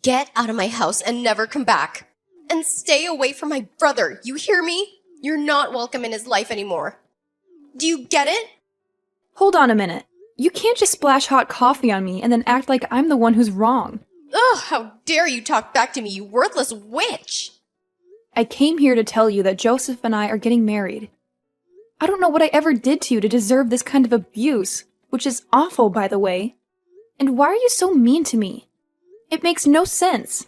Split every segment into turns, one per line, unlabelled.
Get out of my house and never come back. And stay away from my brother, you hear me? You're not welcome in his life anymore. Do you get it?
Hold on a minute. You can't just splash hot coffee on me and then act like I'm the one who's wrong.
Ugh, how dare you talk back to me, you worthless witch!
I came here to tell you that Joseph and I are getting married. I don't know what I ever did to you to deserve this kind of abuse, which is awful, by the way. And why are you so mean to me? It makes no sense.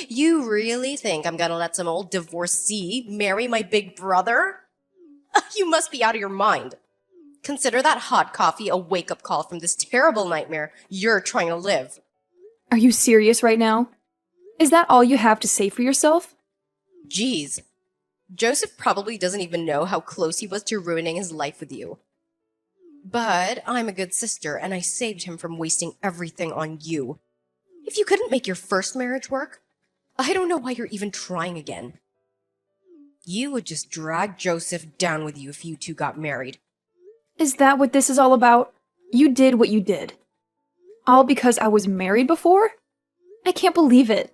You really think I'm gonna let some old divorcee marry my big brother? You must be out of your mind. Consider that hot coffee a wake-up call from this terrible nightmare you're trying to live.
Are you serious right now? Is that all you have to say for yourself?
Jeez. Joseph probably doesn't even know how close he was to ruining his life with you. But I'm a good sister, and I saved him from wasting everything on you. If you couldn't make your first marriage work, I don't know why you're even trying again. You would just drag Joseph down with you if you two got married.
Is that what this is all about? You did what you did. All because I was married before? I can't believe it.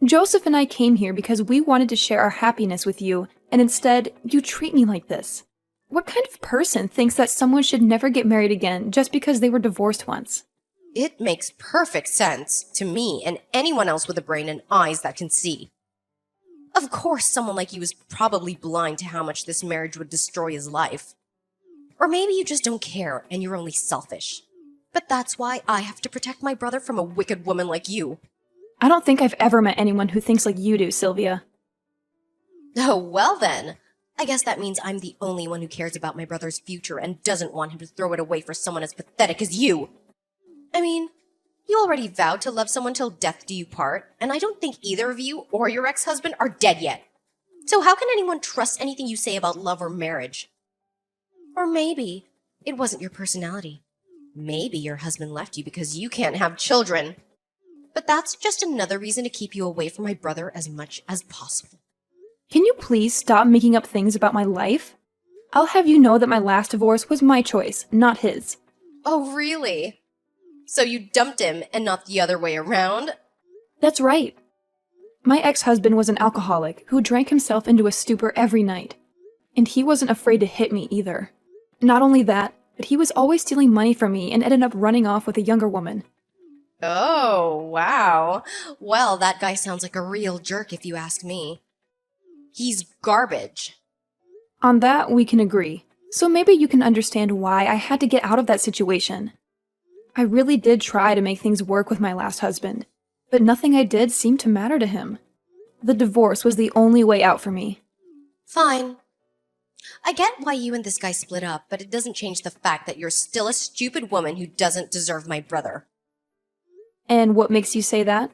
Joseph and I came here because we wanted to share our happiness with you, and instead, you treat me like this. What kind of person thinks that someone should never get married again just because they were divorced once?
It makes perfect sense to me and anyone else with a brain and eyes that can see. Of course, someone like you is probably blind to how much this marriage would destroy his life. Or maybe you just don't care and you're only selfish. But that's why I have to protect my brother from a wicked woman like you.
I don't think I've ever met anyone who thinks like you do, Sylvia.
Oh, well then. I guess that means I'm the only one who cares about my brother's future and doesn't want him to throw it away for someone as pathetic as you. I mean, you already vowed to love someone till death do you part, and I don't think either of you or your ex-husband are dead yet. So how can anyone trust anything you say about love or marriage? Or maybe it wasn't your personality. Maybe your husband left you because you can't have children. But that's just another reason to keep you away from my brother as much as possible.
Can you please stop making up things about my life? I'll have you know that my last divorce was my choice, not his.
Oh, really? So you dumped him and not the other way around?
That's right. My ex-husband was an alcoholic who drank himself into a stupor every night. And he wasn't afraid to hit me either. Not only that, but he was always stealing money from me and ended up running off with a younger woman.
Oh, wow. Well, that guy sounds like a real jerk if you ask me. He's garbage.
On that, we can agree. So maybe you can understand why I had to get out of that situation. I really did try to make things work with my last husband, but nothing I did seemed to matter to him. The divorce was the only way out for me.
Fine. I get why you and this guy split up, but it doesn't change the fact that you're still a stupid woman who doesn't deserve my brother.
And what makes you say that?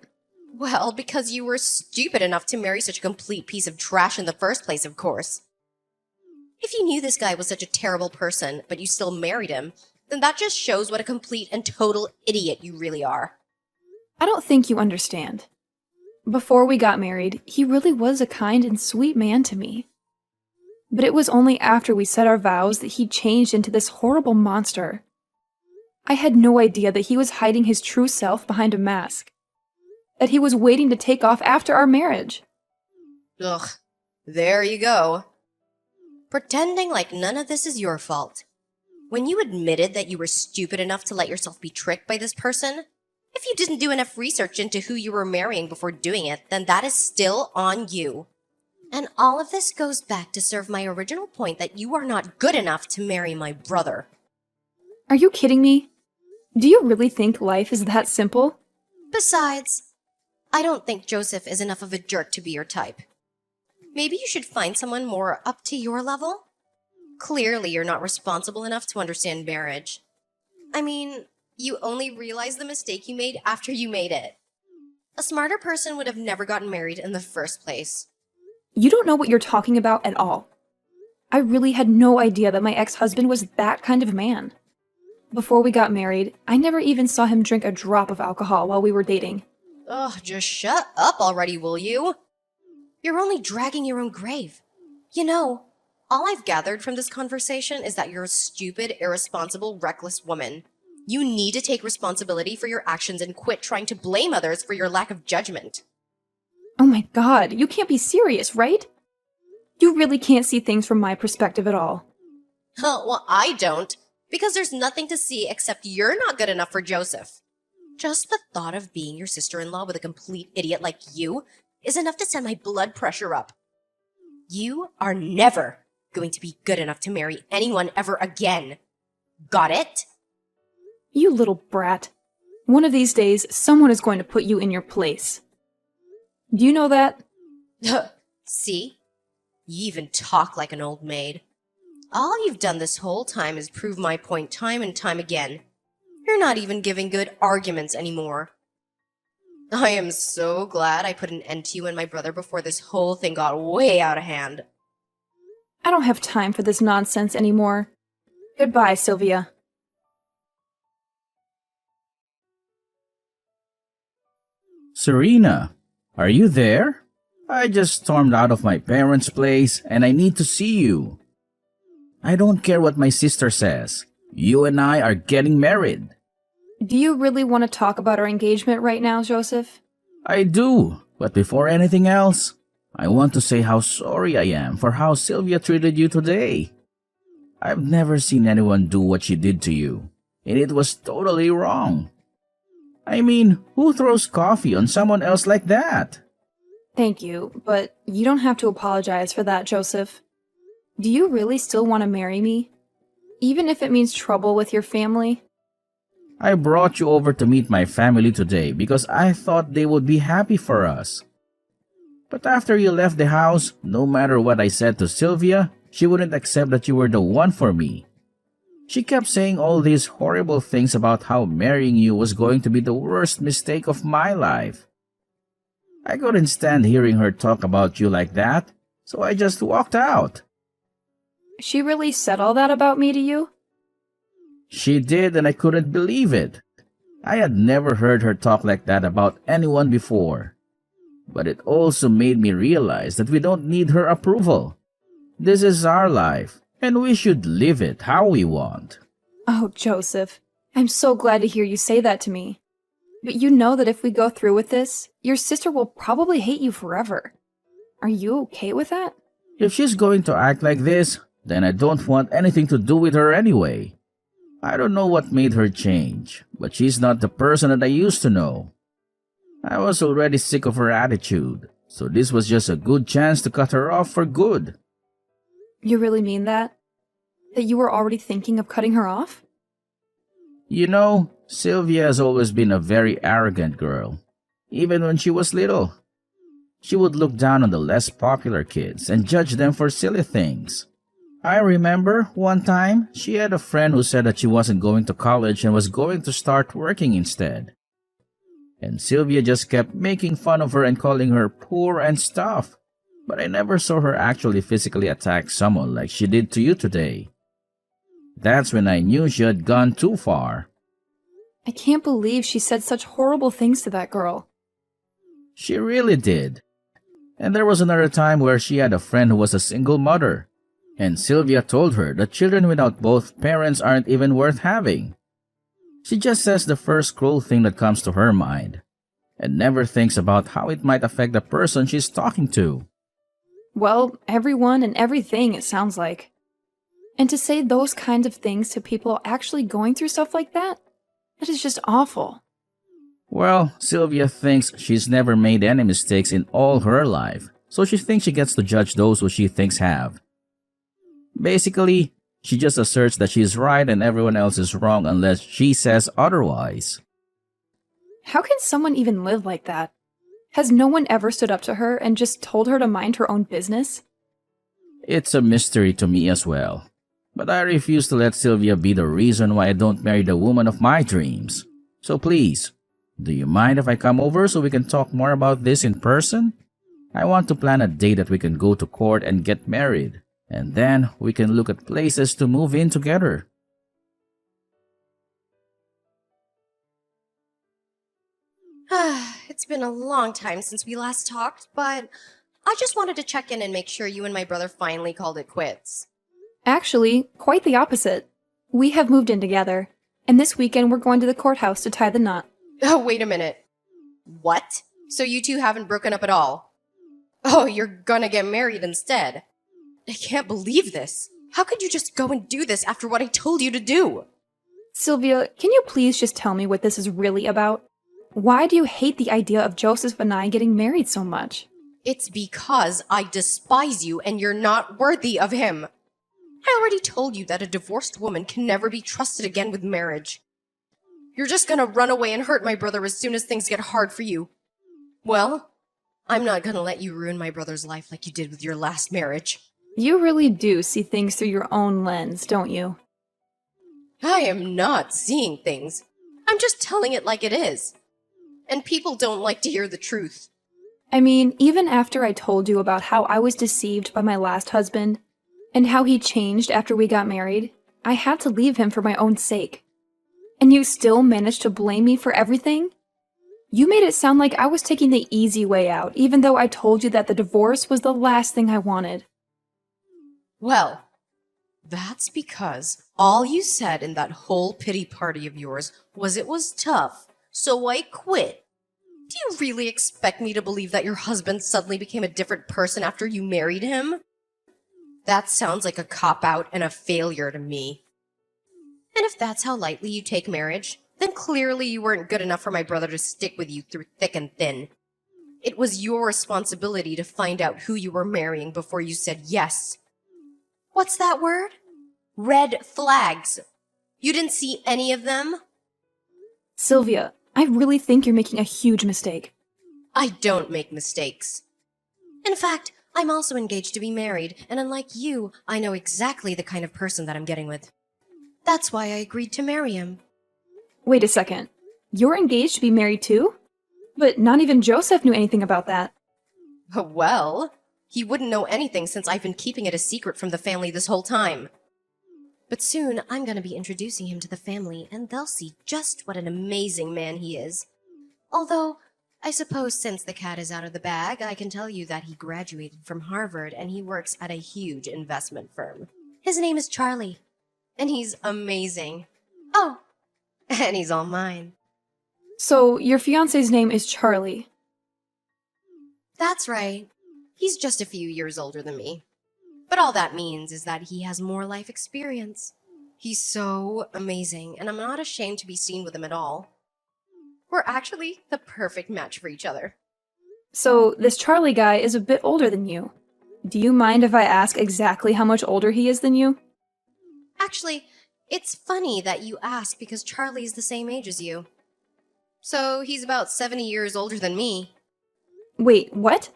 Well, because you were stupid enough to marry such a complete piece of trash in the first place, of course. If you knew this guy was such a terrible person, but you still married him, then that just shows what a complete and total idiot you really are.
I don't think you understand. Before we got married, he really was a kind and sweet man to me. But it was only after we said our vows that he changed into this horrible monster. I had no idea that he was hiding his true self behind a mask. That he was waiting to take off after our marriage.
Ugh, there you go. Pretending like none of this is your fault. When you admitted that you were stupid enough to let yourself be tricked by this person, if you didn't do enough research into who you were marrying before doing it, then that is still on you. And all of this goes back to serve my original point that you are not good enough to marry my brother.
Are you kidding me? Do you really think life is that simple?
Besides, I don't think Joseph is enough of a jerk to be your type. Maybe you should find someone more up to your level? Clearly, you're not responsible enough to understand marriage. I mean, you only realize the mistake you made after you made it. A smarter person would have never gotten married in the first place.
You don't know what you're talking about at all. I really had no idea that my ex-husband was that kind of man. Before we got married, I never even saw him drink a drop of alcohol while we were dating.
Ugh, just shut up already, will you? You're only dragging your own grave. You know, all I've gathered from this conversation is that you're a stupid, irresponsible, reckless woman. You need to take responsibility for your actions and quit trying to blame others for your lack of judgment.
Oh my god, you can't be serious, right? You really can't see things from my perspective at all.
Well, I don't, because there's nothing to see except you're not good enough for Joseph. Just the thought of being your sister-in-law with a complete idiot like you is enough to send my blood pressure up. You are never going to be good enough to marry anyone ever again. Got it?
You little brat. One of these days, someone is going to put you in your place. Do you know that?
See? You even talk like an old maid. All you've done this whole time is prove my point time and time again. You're not even giving good arguments anymore. I am so glad I put an end to you and my brother before this whole thing got way out of hand.
I don't have time for this nonsense anymore. Goodbye, Sylvia.
Serena, are you there? I just stormed out of my parents' place and I need to see you. I don't care what my sister says. You and I are getting married.
Do you really want to talk about our engagement right now, Joseph?
I do, but before anything else, I want to say how sorry I am for how Sylvia treated you today. I've never seen anyone do what she did to you, and it was totally wrong. I mean, who throws coffee on someone else like that?
Thank you, but you don't have to apologize for that, Joseph. Do you really still want to marry me? Even if it means trouble with your family?
I brought you over to meet my family today because I thought they would be happy for us. But after you left the house, no matter what I said to Sylvia, she wouldn't accept that you were the one for me. She kept saying all these horrible things about how marrying you was going to be the worst mistake of my life. I couldn't stand hearing her talk about you like that, so I just walked out.
She really said all that about me to you?
She did, and I couldn't believe it. I had never heard her talk like that about anyone before. But it also made me realize that we don't need her approval. This is our life, and we should live it how we want.
Oh, Joseph, I'm so glad to hear you say that to me. But you know that if we go through with this, your sister will probably hate you forever. Are you okay with that?
If she's going to act like this, then I don't want anything to do with her anyway. I don't know what made her change, but she's not the person that I used to know. I was already sick of her attitude, so this was just a good chance to cut her off for good.
You really mean that? That you were already thinking of cutting her off?
You know, Sylvia has always been a very arrogant girl, even when she was little. She would look down on the less popular kids and judge them for silly things. I remember one time she had a friend who said that she wasn't going to college and was going to start working instead. And Sylvia just kept making fun of her and calling her poor and stuff. But I never saw her actually physically attack someone like she did to you today. That's when I knew she had gone too far.
I can't believe she said such horrible things to that girl.
She really did. And there was another time where she had a friend who was a single mother. And Sylvia told her that children without both parents aren't even worth having. She just says the first cruel thing that comes to her mind, and never thinks about how it might affect the person she's talking to.
Well, everyone and everything, it sounds like. And to say those kinds of things to people actually going through stuff like that is just awful.
Well, Sylvia thinks she's never made any mistakes in all her life, so she thinks she gets to judge those who she thinks have. Basically, she just asserts that she's right and everyone else is wrong unless she says otherwise.
How can someone even live like that? Has no one ever stood up to her and just told her to mind her own business?
It's a mystery to me as well. But I refuse to let Sylvia be the reason why I don't marry the woman of my dreams. So please, do you mind if I come over so we can talk more about this in person? I want to plan a day that we can go to court and get married. And then we can look at places to move in together.
It's been a long time since we last talked, but I just wanted to check in and make sure you and my brother finally called it quits.
Actually, quite the opposite. We have moved in together, And this weekend we're going to the courthouse to tie the knot.
Oh, wait a minute. What? So you two haven't broken up at all? Oh, you're gonna get married instead. I can't believe this. How could you just go and do this after what I told you to do?
Sylvia, can you please just tell me what this is really about? Why do you hate the idea of Joseph and I getting married so much?
It's because I despise you and you're not worthy of him. I already told you that a divorced woman can never be trusted again with marriage. You're just gonna run away and hurt my brother as soon as things get hard for you. Well, I'm not gonna let you ruin my brother's life like you did with your last marriage.
You really do see things through your own lens, don't you?
I am not seeing things. I'm just telling it like it is. And people don't like to hear the truth.
I mean, even after I told you about how I was deceived by my last husband, and how he changed after we got married, I had to leave him for my own sake. And you still managed to blame me for everything? You made it sound like I was taking the easy way out, even though I told you that the divorce was the last thing I wanted.
Well, that's because all you said in that whole pity party of yours was it was tough, so I quit. Do you really expect me to believe that your husband suddenly became a different person after you married him? That sounds like a cop-out and a failure to me. And if that's how lightly you take marriage, then clearly you weren't good enough for my brother to stick with you through thick and thin. It was your responsibility to find out who you were marrying before you said yes. What's that word? Red flags. You didn't see any of them?
Sylvia, I really think you're making a huge mistake.
I don't make mistakes. In fact, I'm also engaged to be married, and unlike you, I know exactly the kind of person that I'm getting with. That's why I agreed to marry him.
Wait a second. You're engaged to be married too? But not even Joseph knew anything about that.
Well, he wouldn't know anything since I've been keeping it a secret from the family this whole time. But soon, I'm going to be introducing him to the family, and they'll see just what an amazing man he is. Although, I suppose since the cat is out of the bag, I can tell you that he graduated from Harvard and he works at a huge investment firm. His name is Charlie, and he's amazing. Oh, and he's all mine.
So, your fiancé's name is Charlie.
That's right. He's just a few years older than me. But all that means is that he has more life experience. He's so amazing, and I'm not ashamed to be seen with him at all. We're actually the perfect match for each other.
So, this Charlie guy is a bit older than you. Do you mind if I ask exactly how much older he is than you?
Actually, it's funny that you ask because Charlie's the same age as you. So he's about 70 years older than me.
Wait, what?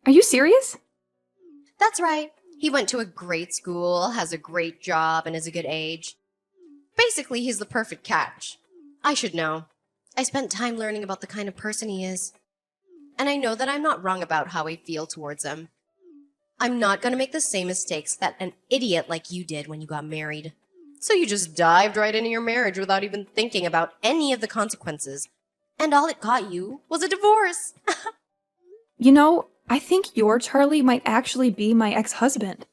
Are you serious?
That's right. He went to a great school, has a great job, and is a good age. Basically, he's the perfect catch. I should know. I spent time learning about the kind of person he is. And I know that I'm not wrong about how I feel towards him. I'm not going to make the same mistakes that an idiot like you did when you got married. So you just dived right into your marriage without even thinking about any of the consequences. And all it got you was a divorce.
You know, I think your Charlie might actually be my ex-husband.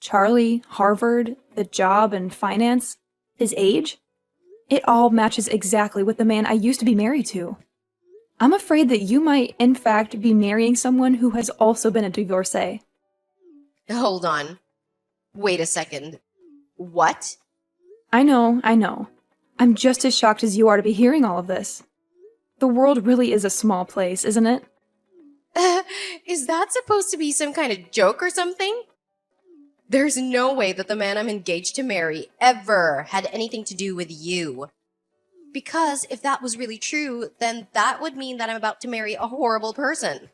Charlie, Harvard, the job and finance, his age. It all matches exactly with the man I used to be married to. I'm afraid that you might, in fact, be marrying someone who has also been a divorcee.
Hold on. Wait a second. What?
I know. I'm just as shocked as you are to be hearing all of this. The world really is a small place, isn't it?
Is that supposed to be some kind of joke or something? There's no way that the man I'm engaged to marry ever had anything to do with you. Because if that was really true, then that would mean that I'm about to marry a horrible person.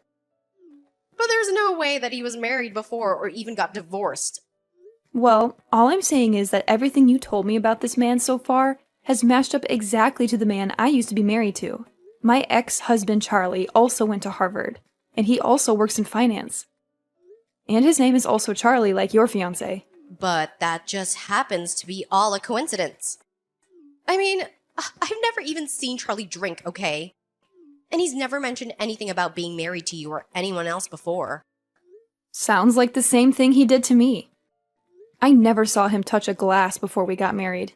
But there's no way that he was married before or even got divorced.
Well, all I'm saying is that everything you told me about this man so far has matched up exactly to the man I used to be married to. My ex-husband Charlie also went to Harvard, and he also works in finance. And his name is also Charlie, like your fiancé.
But that just happens to be all a coincidence. I mean, I've never even seen Charlie drink, okay? And he's never mentioned anything about being married to you or anyone else before.
Sounds like the same thing he did to me. I never saw him touch a glass before we got married.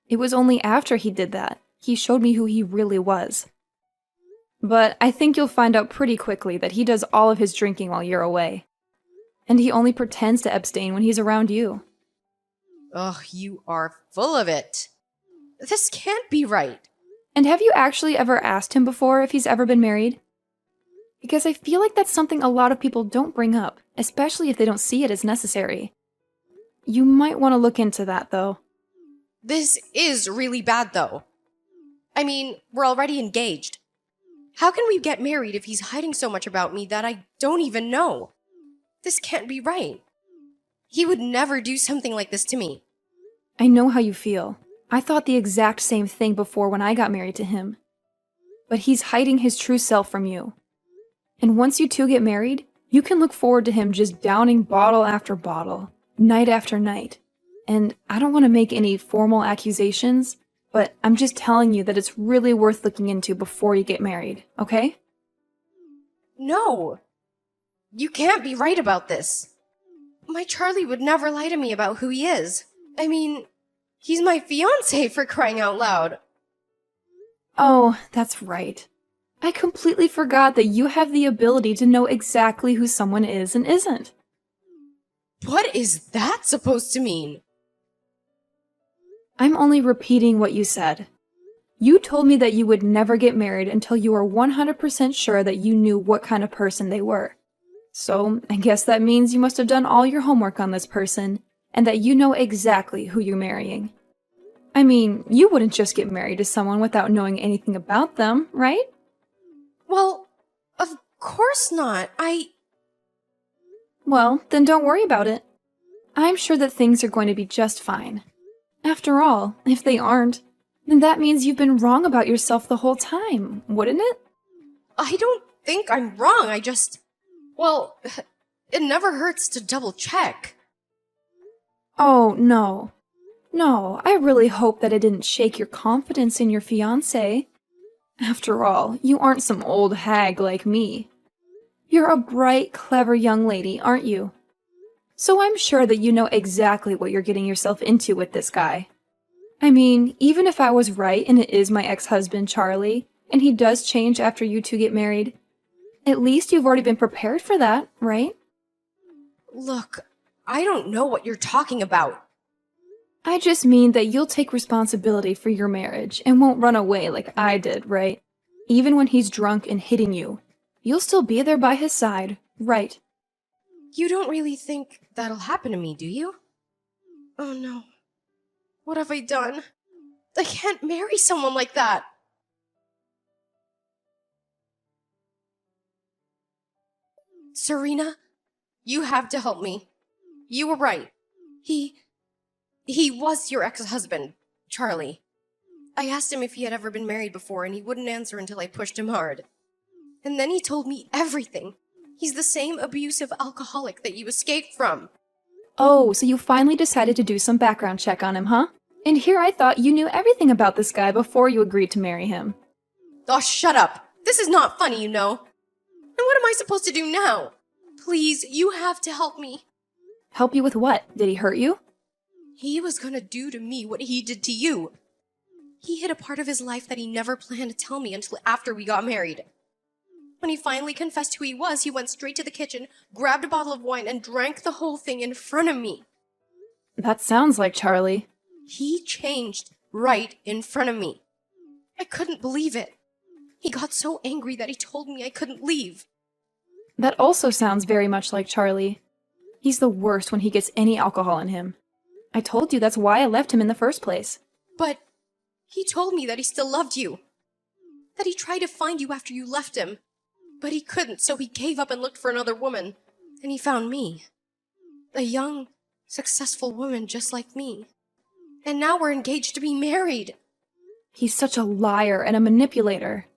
It was only after he did that he showed me who he really was. But I think you'll find out pretty quickly that he does all of his drinking while you're away. And he only pretends to abstain when he's around you.
Ugh, you are full of it. This can't be right.
And have you actually ever asked him before if he's ever been married? Because I feel like that's something a lot of people don't bring up, especially if they don't see it as necessary. You might want to look into that, though.
This is really bad, though. I mean, we're already engaged. How can we get married if he's hiding so much about me that I don't even know? This can't be right. He would never do something like this to me.
I know how you feel. I thought the exact same thing before when I got married to him. But he's hiding his true self from you. And once you two get married, you can look forward to him just downing bottle after bottle, night after night. And I don't want to make any formal accusations, but I'm just telling you that it's really worth looking into before you get married, okay?
No. You can't be right about this. My Charlie would never lie to me about who he is. I mean, he's my fiancé, for crying out loud.
Oh, that's right. I completely forgot that you have the ability to know exactly who someone is and isn't.
What is that supposed to mean?
I'm only repeating what you said. You told me that you would never get married until you were 100% sure that you knew what kind of person they were. So, I guess that means you must have done all your homework on this person, and that you know exactly who you're marrying. I mean, you wouldn't just get married to someone without knowing anything about them, right?
Well, of course not.
Well, then don't worry about it. I'm sure that things are going to be just fine. After all, if they aren't, then that means you've been wrong about yourself the whole time, wouldn't it?
I don't think I'm wrong. Well, it never hurts to double check.
Oh, no. No, I really hope that it didn't shake your confidence in your fiancé. After all, you aren't some old hag like me. You're a bright, clever young lady, aren't you? So I'm sure that you know exactly what you're getting yourself into with this guy. I mean, even if I was right and it is my ex-husband, Charlie, and he does change after you two get married, at least you've already been prepared for that, right?
Look, I don't know what you're talking about.
I just mean that you'll take responsibility for your marriage and won't run away like I did, right? Even when he's drunk and hitting you, you'll still be there by his side, right?
You don't really think that'll happen to me, do you? Oh no. What have I done? I can't marry someone like that. Serena, you have to help me. You were right. He was your ex-husband, Charlie. I asked him if he had ever been married before, and he wouldn't answer until I pushed him hard. And then he told me everything. He's the same abusive alcoholic that you escaped from.
Oh, so you finally decided to do some background check on him, huh? And here I thought you knew everything about this guy before you agreed to marry him.
Oh, shut up. This is not funny, you know. And what am I supposed to do now? Please, you have to help me.
Help you with what? Did he hurt you?
He was gonna do to me what he did to you. He hid a part of his life that he never planned to tell me until after we got married. When he finally confessed who he was, he went straight to the kitchen, grabbed a bottle of wine, and drank the whole thing in front of me.
That sounds like Charlie.
He changed right in front of me. I couldn't believe it. He got so angry that he told me I couldn't leave.
That also sounds very much like Charlie. He's the worst when he gets any alcohol in him. I told you that's why I left him in the first place.
But he told me that he still loved you. That he tried to find you after you left him. But he couldn't, so he gave up and looked for another woman. And he found me. A young, successful woman just like me. And now we're engaged to be married.
He's such a liar and a manipulator.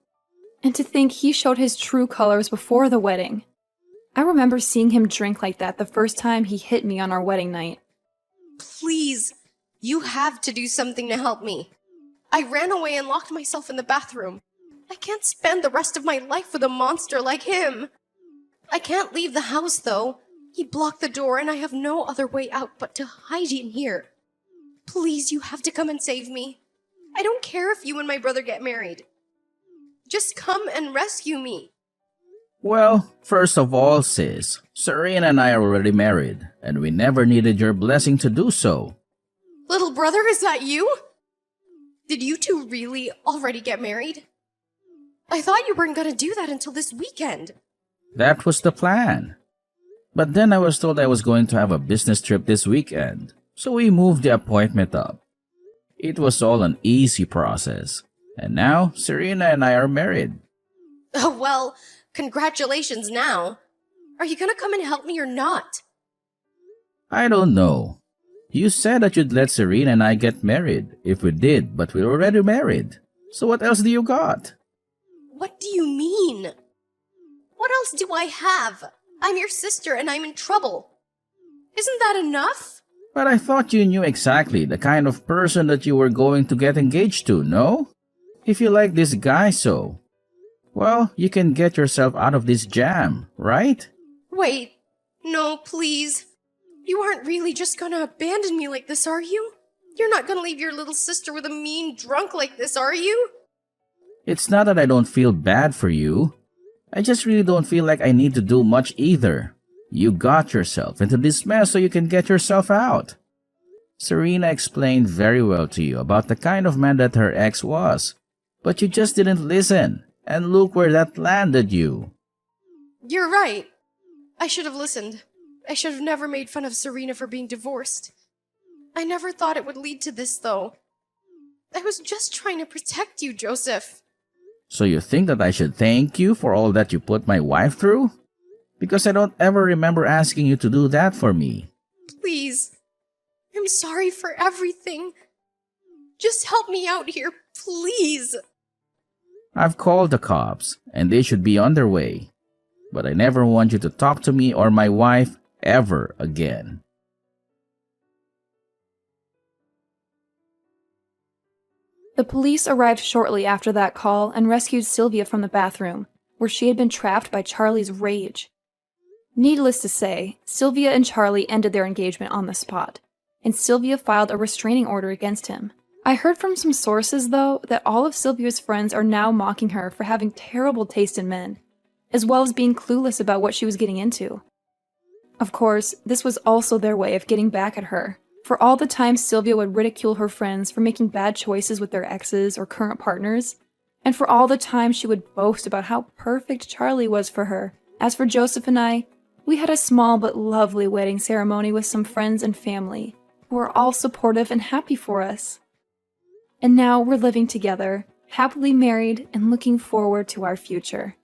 And to think he showed his true colors before the wedding. I remember seeing him drink like that the first time he hit me on our wedding night.
Please, you have to do something to help me. I ran away and locked myself in the bathroom. I can't spend the rest of my life with a monster like him. I can't leave the house, though. He blocked the door and I have no other way out but to hide in here. Please, you have to come and save me. I don't care if you and my brother get married. Just come and rescue me.
Well, first of all, sis, Serena and I are already married, and we never needed your blessing to do so.
Little brother, is that you? Did you two really already get married? I thought you weren't gonna do that until this weekend.
That was the plan. But then I was told I was going to have a business trip this weekend, so we moved the appointment up. It was all an easy process, and now Serena and I are married.
Oh, well, congratulations now. Are you gonna come and help me or not?
I don't know. You said that you'd let Serena and I get married if we did, but we're already married. So what else do you got?
What do you mean? What else do I have? I'm your sister and I'm in trouble. Isn't that enough?
But I thought you knew exactly the kind of person that you were going to get engaged to, no? If you like this guy so, well, you can get yourself out of this jam, right?
Wait, no, please. You aren't really just gonna abandon me like this, are you? You're not gonna leave your little sister with a mean drunk like this, are you?
It's not that I don't feel bad for you. I just really don't feel like I need to do much either. You got yourself into this mess so you can get yourself out. Serena explained very well to you about the kind of man that her ex was, but you just didn't listen, and look where that landed you.
You're right. I should have listened. I should have never made fun of Serena for being divorced. I never thought it would lead to this, though. I was just trying to protect you, Joseph.
So you think that I should thank you for all that you put my wife through? Because I don't ever remember asking you to do that for me.
Please. I'm sorry for everything. Just help me out here, please.
I've called the cops, and they should be on their way. But I never want you to talk to me or my wife ever again.
The police arrived shortly after that call and rescued Sylvia from the bathroom, where she had been trapped by Charlie's rage. Needless to say, Sylvia and Charlie ended their engagement on the spot, and Sylvia filed a restraining order against him. I heard from some sources, though, that all of Sylvia's friends are now mocking her for having terrible taste in men, as well as being clueless about what she was getting into. Of course, this was also their way of getting back at her, for all the times Sylvia would ridicule her friends for making bad choices with their exes or current partners, and for all the times she would boast about how perfect Charlie was for her. As for Joseph and I, we had a small but lovely wedding ceremony with some friends and family, who were all supportive and happy for us. And now we're living together, happily married and looking forward to our future.